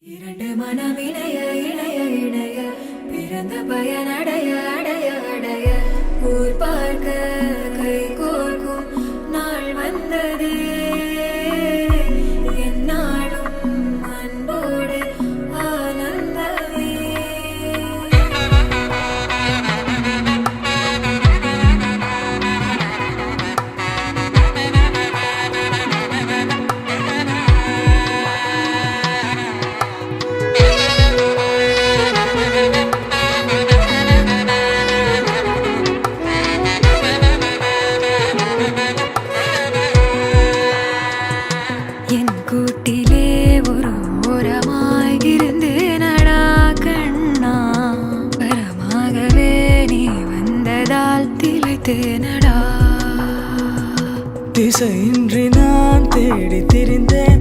இரண்டு மனம் இணைய இணைய இணைய பிறந்த பயனடைய அடைய அடைய ஊர் பார்க்க கை கோர்க்கும் நாள் வந்ததே என்னாலும் அன்போடு ஆனந்தமே. என் கூட்டிலே ஒரு ஓரமாய் இருந்தேனடா கண்ணா, வரமாகவே நீ வந்ததால் திளைத்தேனடா. திசையின்றி நான் தேடி திரிந்தேன்